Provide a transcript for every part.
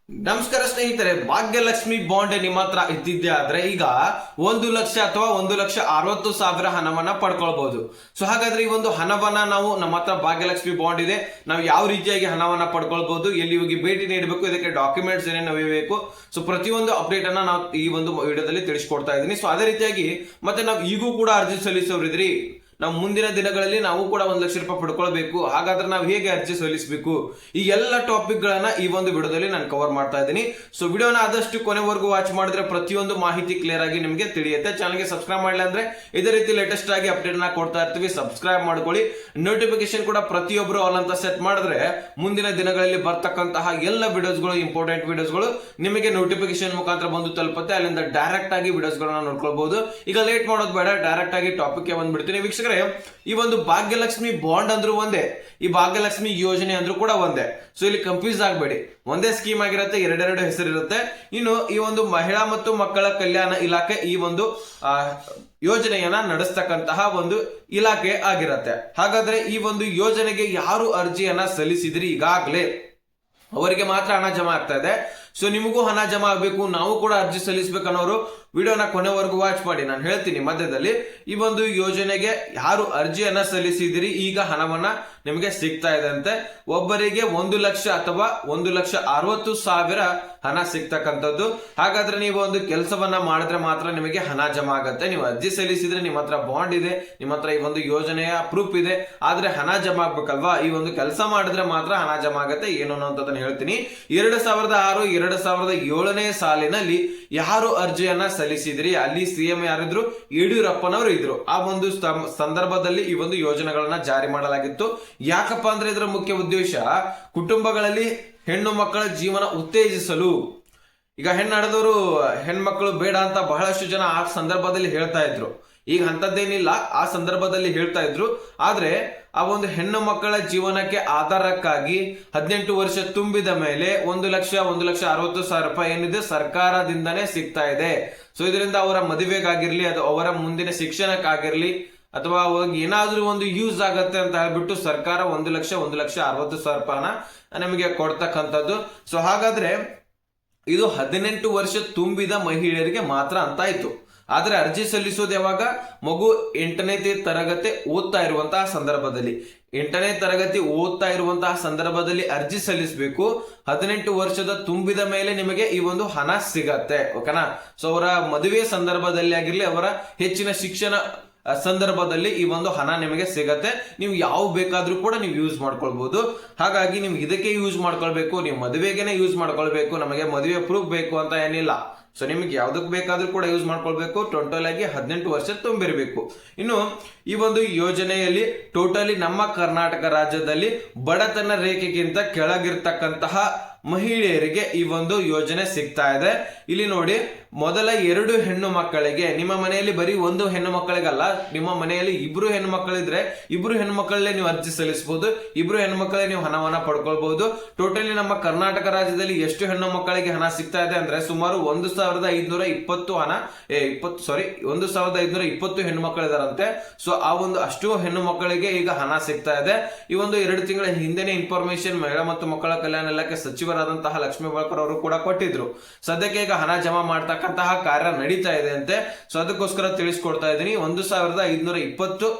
ನಮಸ್ಕಾರ ಸ್ನೇಹಿತರೆ, ಭಾಗ್ಯಲಕ್ಷ್ಮಿ ಬಾಂಡ್ ನಿಮ್ಮ ಹತ್ರ ಇದ್ದಿದ್ದೆ ಆದ್ರೆ ಈಗ 1,00,000 ಅಥವಾ 1,60,000 ಹಣವನ್ನ ಪಡ್ಕೊಳ್ಬಹುದು. ಸೊ ಹಾಗಾದ್ರೆ ಈ ಒಂದು ಹಣವನ್ನ ನಾವು ನಮ್ಮ ಹತ್ರ ಭಾಗ್ಯಲಕ್ಷ್ಮಿ ಬಾಂಡ್ ಇದೆ, ನಾವು ಯಾವ ರೀತಿಯಾಗಿ ಹಣವನ್ನ ಪಡ್ಕೊಳ್ಬಹುದು, ಎಲ್ಲಿ ಹೋಗಿ ಭೇಟಿ ನೀಡಬೇಕು, ಇದಕ್ಕೆ ಡಾಕ್ಯುಮೆಂಟ್ಸ್ ಏನೇನು ಬೇಕು, ಸೊ ಪ್ರತಿಯೊಂದು ಅಪ್ಡೇಟ್ ಅನ್ನ ನಾವು ಈ ಒಂದು ವಿಡಿಯೋದಲ್ಲಿ ತಿಳಿಸ್ಕೊಡ್ತಾ ಇದ್ದೀನಿ. ಸೊ ಅದೇ ರೀತಿಯಾಗಿ ಮತ್ತೆ ನಾವು ಈಗೂ ಕೂಡ ಅರ್ಜಿ ಸಲ್ಲಿಸೋರಿದ್ರಿ, ನಾವು ಮುಂದಿನ ದಿನಗಳಲ್ಲಿ ನಾವು ಕೂಡ 1,00,000 ರೂಪಾಯಿ ಪಡ್ಕೊಳ್ಬೇಕು, ಹಾಗಾದ್ರೆ ನಾವು ಹೇಗೆ ಅರ್ಜಿ ಸಲ್ಲಿಸಬೇಕು, ಈ ಎಲ್ಲ ಟಾಪಿಕ್ ಗಳನ್ನ ಈ ಒಂದು ವಿಡಿಯೋದಲ್ಲಿ ನಾನು ಕವರ್ ಮಾಡ್ತಾ ಇದ್ದೀನಿ. ಸೊ ವಿಡಿಯೋನ ಆದಷ್ಟು ಕೊನೆವರೆಗೂ ವಾಚ್ ಮಾಡಿದ್ರೆ ಪ್ರತಿಯೊಂದು ಮಾಹಿತಿ ಕ್ಲಿಯರ್ ಆಗಿ ನಿಮಗೆ ತಿಳಿಯುತ್ತೆ. ಚಾನಲ್ಗೆ ಸಬ್ಸ್ಕ್ರೈಬ್ ಮಾಡಿಲ್ಲ ಅಂದ್ರೆ ಇದೇ ರೀತಿ ಲೇಟೆಸ್ಟ್ ಆಗಿ ಅಪ್ಡೇಟ್ ನ ಕೊಡ್ತಾ ಇರ್ತೀವಿ, ಸಬ್ಸ್ಕ್ರೈಬ್ ಮಾಡ್ಕೊಳ್ಳಿ. ನೋಟಿಫಿಕೇಶನ್ ಕೂಡ ಪ್ರತಿಯೊಬ್ಬರು ಆಲ್ ಅಂತ ಸೆಟ್ ಮಾಡಿದ್ರೆ ಮುಂದಿನ ದಿನಗಳಲ್ಲಿ ಬರ್ತಕ್ಕಂತಹ ಎಲ್ಲ ವಿಡಿಯೋಸ್ಗಳು, ಇಂಪಾರ್ಟೆಂಟ್ ವಿಡಿಯೋಸ್ಗಳು ನಿಮಗೆ ನೋಟಿಫಿಕೇಶನ್ ಮುಖಾಂತರ ಬಂದು ತಲುಪುತ್ತೆ. ಅಲ್ಲಿಂದ ಡೈರೆಕ್ಟ್ ಆಗಿ ವಿಡಿಯೋಸ್ ಗಳನ್ನ ನೋಡ್ಕೊಳ್ಬಹುದು. ಈಗ ಲೇಟ್ ಮಾಡೋದು ಬೇಡ, ಡೈರೆಕ್ಟ್ ಆಗಿ ಟಾಪಿಕ್ ಗೆ ಬಂದ್ಬಿಡ್ತೀನಿ. ವೀಕ್ಷಕರೇ, ಈ ಒಂದು ಭಾಗ್ಯಲಕ್ಷ್ಮಿ ಬಾಂಡ್ ಅಂದ್ರೂ ಒಂದೇ, ಈ ಭಾಗ್ಯಲಕ್ಷ್ಮಿ ಯೋಜನೆ ಅಂದ್ರೂ ಕೂಡ ಒಂದೇ. ಸೊ ಇಲ್ಲಿ ಕನ್ಫ್ಯೂಸ್ ಆಗಬೇಡಿ, ಒಂದೇ ಸ್ಕೀಮ್ ಆಗಿರುತ್ತೆ, ಎರಡೆರಡು ಹೆಸರಿರುತ್ತೆ. ಇನ್ನು ಈ ಒಂದು ಮಹಿಳಾ ಮತ್ತು ಮಕ್ಕಳ ಕಲ್ಯಾಣ ಇಲಾಖೆ ಈ ಒಂದು ಯೋಜನೆಯನ್ನ ನಡೆಸ್ತಕ್ಕಂತಹ ಒಂದು ಇಲಾಖೆ ಆಗಿರುತ್ತೆ. ಹಾಗಾದ್ರೆ ಈ ಒಂದು ಯೋಜನೆಗೆ ಯಾರು ಅರ್ಜಿಯನ್ನ ಸಲ್ಲಿಸಿದ್ರಿ ಈಗಾಗಲೇ ಅವರಿಗೆ ಮಾತ್ರ ಹಣ ಜಮಾ ಆಗ್ತಾ ಇದೆ. ಸೊ ನಿಮಗೂ ಹಣ ಜಮಾ ಆಗಬೇಕು, ನಾವು ಕೂಡ ಅರ್ಜಿ ಸಲ್ಲಿಸಬೇಕನ್ನೋರು ವಿಡಿಯೋನ ಕೊನೆವರೆಗೂ ವಾಚ್ ಮಾಡಿ. ನಾನು ಹೇಳ್ತೀನಿ ಮಧ್ಯದಲ್ಲಿ, ಈ ಒಂದು ಯೋಜನೆಗೆ ಯಾರು ಅರ್ಜಿಯನ್ನ ಸಲ್ಲಿಸಿದಿರಿ ಈಗ ಹಣವನ್ನ ನಿಮಗೆ ಸಿಗ್ತಾ ಇದೆ ಅಂತೆ. ಒಬ್ಬರಿಗೆ 1,00,000 ಅಥವಾ 1,60,000 ಹಣ ಸಿಗ್ತಕ್ಕಂಥದ್ದು. ಹಾಗಾದ್ರೆ ನೀವು ಒಂದು ಕೆಲಸವನ್ನ ಮಾಡಿದ್ರೆ ಮಾತ್ರ ನಿಮಗೆ ಹಣ ಜಮಾ ಆಗತ್ತೆ. ನೀವು ಅರ್ಜಿ ಸಲ್ಲಿಸಿದ್ರೆ ನಿಮ್ಮ ಹತ್ರ ಬಾಂಡ್ ಇದೆ, ನಿಮ್ಮ ಹತ್ರ ಈ ಒಂದು ಯೋಜನೆಯ ಪ್ರೂಫ್ ಇದೆ, ಆದ್ರೆ ಹಣ ಜಮಾ ಆಗ್ಬೇಕಲ್ವಾ, ಈ ಒಂದು ಕೆಲಸ ಮಾಡಿದ್ರೆ ಮಾತ್ರ ಹಣ ಜಮಾ ಆಗತ್ತೆ. ಏನು ಅನ್ನೋದನ್ನ ಹೇಳ್ತೀನಿ. 2006, 2007ನೇ ಸಾಲಿನಲ್ಲಿ ಯಾರು ಅರ್ಜಿಯನ್ನ ಸಲ್ಲಿಸಿದ್ರಿ ಅಲ್ಲಿ ಸಿಎಂ ಯಾರಿದ್ರು, ಯಡಿಯೂರಪ್ಪನವರು ಇದ್ರು. ಆ ಒಂದು ಸಂದರ್ಭದಲ್ಲಿ ಈ ಒಂದು ಯೋಜನೆಗಳನ್ನ ಜಾರಿ ಮಾಡಲಾಗಿತ್ತು. ಯಾಕಪ್ಪ ಅಂದ್ರೆ ಇದರ ಮುಖ್ಯ ಉದ್ದೇಶ ಕುಟುಂಬಗಳಲ್ಲಿ ಹೆಣ್ಣು ಮಕ್ಕಳ ಜೀವನ ಉತ್ತೇಜಿಸಲು. ಈಗ ಹೆಣ್ಣು ಹೆಣ್ಮಕ್ಳು ಬೇಡ ಅಂತ ಬಹಳಷ್ಟು ಜನ ಆ ಸಂದರ್ಭದಲ್ಲಿ ಹೇಳ್ತಾ ಇದ್ರು. ಈಗ ಅಂತದ್ದೇನಿಲ್ಲ, ಆ ಸಂದರ್ಭದಲ್ಲಿ ಹೇಳ್ತಾ ಇದ್ರು. ಆದ್ರೆ ಆ ಒಂದು ಹೆಣ್ಣು ಮಕ್ಕಳ ಜೀವನಕ್ಕೆ ಆಧಾರಕ್ಕಾಗಿ 18 ವರ್ಷ ತುಂಬಿದ ಮೇಲೆ 1,00,000, 1,60,000 ರೂಪಾಯಿ ಏನಿದೆ ಸರ್ಕಾರದಿಂದನೇ ಸಿಗ್ತಾ ಇದೆ. ಸೊ ಇದರಿಂದ ಅವರ ಮದುವೆಗಾಗಿರ್ಲಿ, ಅದು ಅವರ ಮುಂದಿನ ಶಿಕ್ಷಣಕ್ಕಾಗಿರ್ಲಿ, ಅಥವಾ ಅವಾಗ ಏನಾದ್ರೂ ಒಂದು ಯೂಸ್ ಆಗತ್ತೆ ಅಂತ ಹೇಳ್ಬಿಟ್ಟು ಸರ್ಕಾರ 1,00,000, 1,60,000 ರೂಪಾಯಿನ ನಮಗೆ ಕೊಡ್ತಕ್ಕಂಥದ್ದು. ಸೊ ಹಾಗಾದ್ರೆ ಇದು 18 ವರ್ಷ ತುಂಬಿದ ಮಹಿಳೆಯರಿಗೆ ಮಾತ್ರ ಅಂತ ಆಯ್ತು. ಆದ್ರೆ ಅರ್ಜಿ ಸಲ್ಲಿಸೋದು ಯಾವಾಗ, ಮಗು 8ನೇ ತರಗತಿ ಓದ್ತಾ ಇರುವಂತಹ ಸಂದರ್ಭದಲ್ಲಿ, 8ನೇ ತರಗತಿ ಓದ್ತಾ ಇರುವಂತಹ ಸಂದರ್ಭದಲ್ಲಿ ಅರ್ಜಿ ಸಲ್ಲಿಸಬೇಕು. 18 ವರ್ಷದ ತುಂಬಿದ ಮೇಲೆ ನಿಮಗೆ ಈ ಒಂದು ಹಣ ಸಿಗತ್ತೆ. ಓಕೆನಾ. ಸೊ ಅವರ ಮದುವೆ ಸಂದರ್ಭದಲ್ಲಿ ಆಗಿರ್ಲಿ, ಅವರ ಹೆಚ್ಚಿನ ಶಿಕ್ಷಣ ಸಂದರ್ಭದಲ್ಲಿ ಈ ಒಂದು ಹಣ ನಿಮಗೆ ಸಿಗತ್ತೆ. ನೀವು ಯಾವ ಬೇಕಾದ್ರೂ ಕೂಡ ನೀವು ಯೂಸ್ ಮಾಡ್ಕೊಳ್ಬಹುದು. ಹಾಗಾಗಿ ನೀವು ಇದಕ್ಕೆ ಯೂಸ್ ಮಾಡ್ಕೊಳ್ಬೇಕು, ನೀವು ಮದುವೆಗೆನೆ ಯೂಸ್ ಮಾಡ್ಕೊಳ್ಬೇಕು, ನಮಗೆ ಮದುವೆ ಪ್ರೂಫ್ ಬೇಕು ಅಂತ ಏನಿಲ್ಲ. ಸೊ ನಿಮಗೆ ಯಾವ್ದಕ್ ಬೇಕಾದ್ರೂ ಕೂಡ ಯೂಸ್ ಮಾಡ್ಕೊಳ್ಬೇಕು. ಟೋಟಲ್ ಆಗಿ 18 ವರ್ಷ ತುಂಬಿರಬೇಕು. ಇನ್ನು ಈ ಒಂದು ಯೋಜನೆಯಲ್ಲಿ ಟೋಟಲಿ ನಮ್ಮ ಕರ್ನಾಟಕ ರಾಜ್ಯದಲ್ಲಿ ಬಡತನ ರೇಖೆಗಿಂತ ಕೆಳಗಿರ್ತಕ್ಕಂತಹ ಮಹಿಳೆಯರಿಗೆ ಈ ಒಂದು ಯೋಜನೆ ಸಿಗ್ತಾ ಇದೆ. ಇಲ್ಲಿ ನೋಡಿ, ಮೊದಲ 2 ಹೆಣ್ಣು ಮಕ್ಕಳಿಗೆ, ನಿಮ್ಮ ಮನೆಯಲ್ಲಿ ಬರೀ ಒಂದು ಹೆಣ್ಣು ಮಕ್ಕಳಿಗಲ್ಲ, ನಿಮ್ಮ ಮನೆಯಲ್ಲಿ 2 ಹೆಣ್ಣು ಮಕ್ಕಳಿದ್ರೆ 2 ಹೆಣ್ಣು ಮಕ್ಕಳಲ್ಲೇ ನೀವು ಅರ್ಜಿ ಸಲ್ಲಿಸಬಹುದು, 2 ಹೆಣ್ಣು ಮಕ್ಕಳೇ ನೀವು ಹಣವನ್ನ ಪಡ್ಕೊಳ್ಬಹುದು. ಟೋಟಲಿ ನಮ್ಮ ಕರ್ನಾಟಕ ರಾಜ್ಯದಲ್ಲಿ ಎಷ್ಟು ಹೆಣ್ಣು ಮಕ್ಕಳಿಗೆ ಹಣ ಸಿಗ್ತಾ ಇದೆ ಅಂದ್ರೆ ಸುಮಾರು 1,520 ಹಣ 1,520 ಹೆಣ್ಣು ಮಕ್ಕಳಿದಾರಂತೆ. ಸೊ ಆ ಒಂದು ಅಷ್ಟು ಹೆಣ್ಣು ಮಕ್ಕಳಿಗೆ ಈಗ ಹಣ ಸಿಗ್ತಾ ಇದೆ. ಈ ಒಂದು 2 ತಿಂಗಳ ಹಿಂದೆನೆ ಇನ್ಫಾರ್ಮೇಶನ್ ಮಹಿಳಾ ಮತ್ತು ಮಕ್ಕಳ ಕಲ್ಯಾಣ ಇಲಾಖೆ ಸಚಿವರಾದಂತಹ ಲಕ್ಷ್ಮೀ ಹೆಬ್ಬಾಳ್ಕರ್ ಅವರು ಕೂಡ ಕೊಟ್ಟಿದ್ರು. ಸದ್ಯಕ್ಕೆ ಈಗ ಹಣ ಜಮಾ ಮಾಡ್ತಕ್ಕಂತಹ ಕಾರ್ಯ ನಡೀತಾ ಇದೆ ಅಂತೆ. ಸೊ ಅದಕ್ಕೋಸ್ಕರ ತಿಳಿಸ್ಕೊಡ್ತಾ ಇದ್ದೀನಿ. 1,520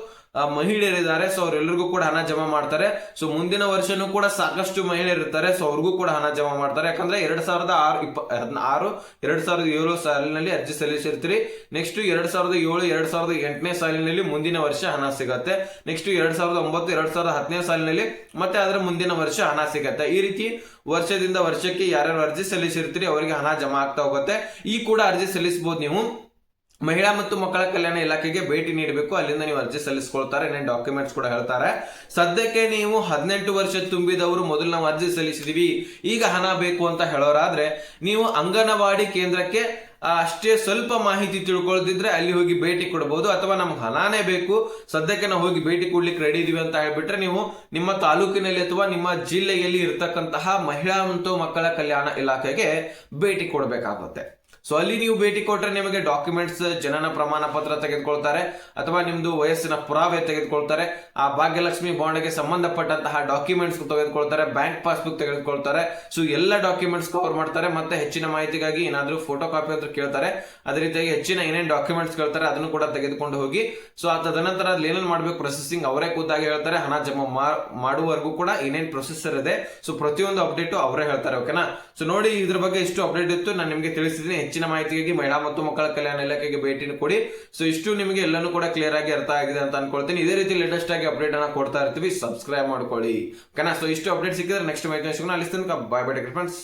ಮಹಿಳೆಯರಿದ್ದಾರೆ. ಸೊ ಅವರೆಲ್ಲರಿಗೂ ಕೂಡ ಹಣ ಜಮಾ ಮಾಡ್ತಾರೆ. ಸೊ ಮುಂದಿನ ವರ್ಷನೂ ಕೂಡ ಸಾಕಷ್ಟು ಮಹಿಳೆಯರು ಇರ್ತಾರೆ. ಸೊ ಅವ್ರಿಗೂ ಕೂಡ ಹಣ ಜಮಾ ಮಾಡ್ತಾರೆ. ಯಾಕಂದ್ರೆ 2007 ಸಾಲಿನಲ್ಲಿ ಅರ್ಜಿ ಸಲ್ಲಿಸಿರ್ತೀರಿ. ನೆಕ್ಸ್ಟ್ 2007, 2008ನೇ ಸಾಲಿನಲ್ಲಿ ಮುಂದಿನ ವರ್ಷ ಹಣ ಸಿಗತ್ತೆ. ನೆಕ್ಸ್ಟ್ 2009, 2010ನೇ ಸಾಲಿನಲ್ಲಿ ಮತ್ತೆ ಅದರ ಮುಂದಿನ ವರ್ಷ ಹಣ ಸಿಗತ್ತೆ. ಈ ರೀತಿ ವರ್ಷದಿಂದ ವರ್ಷಕ್ಕೆ ಯಾರ್ಯಾರು ಅರ್ಜಿ ಸಲ್ಲಿಸಿರ್ತೀರಿ ಅವರಿಗೆ ಹಣ ಜಮಾ ಆಗ್ತಾ ಹೋಗುತ್ತೆ. ಈ ಕೂಡ ಅರ್ಜಿ ಸಲ್ಲಿಸಬಹುದು. ನೀವು ಮಹಿಳಾ ಮತ್ತು ಮಕ್ಕಳ ಕಲ್ಯಾಣ ಇಲಾಖೆಗೆ ಭೇಟಿ ನೀಡಬೇಕು, ಅಲ್ಲಿಂದ ನೀವು ಅರ್ಜಿ ಸಲ್ಲಿಸ್ಕೊಳ್ತಾರೆ, ಏನೇನು ಡಾಕ್ಯುಮೆಂಟ್ಸ್ ಕೂಡ ಹೇಳ್ತಾರೆ. ಸದ್ಯಕ್ಕೆ ನೀವು 18 ವರ್ಷ ತುಂಬಿದವರು ಮೊದಲು ನಾವು ಅರ್ಜಿ ಸಲ್ಲಿಸಿದೀವಿ, ಈಗ ಹಣ ಬೇಕು ಅಂತ ಹೇಳೋರಾದ್ರೆ ನೀವು ಅಂಗನವಾಡಿ ಕೇಂದ್ರಕ್ಕೆ ಅಷ್ಟೇ ಸ್ವಲ್ಪ ಮಾಹಿತಿ ತಿಳ್ಕೊಳ್ದಿದ್ರೆ ಅಲ್ಲಿ ಹೋಗಿ ಭೇಟಿ ಕೊಡಬಹುದು. ಅಥವಾ ನಮ್ಗೆ ಹಣಾನೇ ಬೇಕು, ಸದ್ಯಕ್ಕೆ ನಾವು ಹೋಗಿ ಭೇಟಿ ಕೊಡ್ಲಿಕ್ಕೆ ರೆಡಿ ಇದೀವಿ ಅಂತ ಹೇಳ್ಬಿಟ್ರೆ ನೀವು ನಿಮ್ಮ ತಾಲೂಕಿನಲ್ಲಿ ಅಥವಾ ನಿಮ್ಮ ಜಿಲ್ಲೆಯಲ್ಲಿ ಇರತಕ್ಕಂತಹ ಮಹಿಳಾ ಮತ್ತು ಮಕ್ಕಳ ಕಲ್ಯಾಣ ಇಲಾಖೆಗೆ ಭೇಟಿ ಕೊಡಬೇಕಾಗುತ್ತೆ. ಸೊ ಅಲ್ಲಿ ನೀವು ಭೇಟಿ ಕೊಟ್ರೆ ನಿಮಗೆ ಡಾಕ್ಯುಮೆಂಟ್ಸ್, ಜನನ ಪ್ರಮಾಣ ಪತ್ರ ತೆಗೆದುಕೊಳ್ತಾರೆ ಅಥವಾ ನಿಮ್ದು ವಯಸ್ಸಿನ ಪುರಾವೆ ತೆಗೆದುಕೊಳ್ತಾರೆ, ಆ ಭಾಗ್ಯಲಕ್ಷ್ಮಿ ಬಾಂಡ್ಗೆ ಸಂಬಂಧಪಟ್ಟಂತಹ ಡಾಕ್ಯುಮೆಂಟ್ಸ್ ತೆಗೆದುಕೊಳ್ತಾರೆ, ಬ್ಯಾಂಕ್ ಪಾಸ್ಬುಕ್ ತೆಗೆದುಕೊಳ್ತಾರೆ. ಸೊ ಎಲ್ಲ ಡಾಕ್ಯುಮೆಂಟ್ಸ್ ಕವರ್ ಮಾಡ್ತಾರೆ. ಮತ್ತೆ ಹೆಚ್ಚಿನ ಮಾಹಿತಿಗಾಗಿ ಏನಾದ್ರೂ ಫೋಟೋ ಕಾಪಿ ಅಂತ ಕೇಳ್ತಾರೆ. ಅದೇ ರೀತಿಯಾಗಿ ಹೆಚ್ಚಿನ ಏನೇನು ಡಾಕ್ಯುಮೆಂಟ್ಸ್ ಕೇಳ್ತಾರೆ ಅದನ್ನು ಕೂಡ ತೆಗೆದುಕೊಂಡು ಹೋಗಿ. ಸೊ ತದನಂತರ ಅಲ್ಲಿ ಏನೇನು ಮಾಡ್ಬೇಕು ಪ್ರೊಸೆಸಿಂಗ್ ಅವರೇ ಖುದ್ದಾಗಿ ಹೇಳ್ತಾರೆ. ಹಣ ಜಮಾ ಮಾಡುವವರೆಗೂ ಕೂಡ ಏನೇನ್ ಪ್ರೊಸೆಸರ್ ಇದೆ, ಸೊ ಪ್ರತಿಯೊಂದು ಅಪ್ಡೇಟ್ ಅವರೇ ಹೇಳ್ತಾರೆ. ಓಕೆನಾ? ಸೊ ನೋಡಿ, ಇದ್ರ ಬಗ್ಗೆ ಇಷ್ಟು ಅಪ್ಡೇಟ್ ಇತ್ತು, ನಾನು ನಿಮಗೆ ತಿಳಿಸಿದ್ದೀನಿ. ಹೆಚ್ಚಿನ ಮಾಹಿತಿಗಾಗಿ ಮಹಿಳಾ ಮತ್ತು ಮಕ್ಕಳ ಕಲ್ಯಾಣ ಇಲಾಖೆಗೆ ಭೇಟಿ ಕೊಡಿ. ಸೊ ಇಷ್ಟು ನಿಮಗೆ ಎಲ್ಲಾನು ಕೂಡ ಕ್ಲಿಯರ್ ಆಗಿ ಅರ್ಥ ಆಗಿದೆ ಅಂತ ಅನ್ಕೊಳ್ತೀನಿ. ಇದೇ ರೀತಿ ಲೇಟೆಸ್ಟ್ ಆಗಿ ಅಪ್ಡೇಟ್ ಅನ್ನ ಕೊಡ್ತಾ ಇರ್ತೀವಿ, ಸಬ್ಸ್ಕ್ರೈಬ್ ಮಾಡ್ಕೊಳ್ಳಿ. ಓಕೆನಾ? ಸೊ ಇಷ್ಟು ಅಪ್ಡೇಟ್ ಸಿಕ್ಕಿದ್ರೆ ನೆಕ್ಸ್ಟ್ ಮಾಹಿತಿ ಸಿಗೋಣ. ಅಲ್ಲಿ ತನಕ ಬಾಯ್ ಬಾಯ್ ಫ್ರೆಂಡ್ಸ್.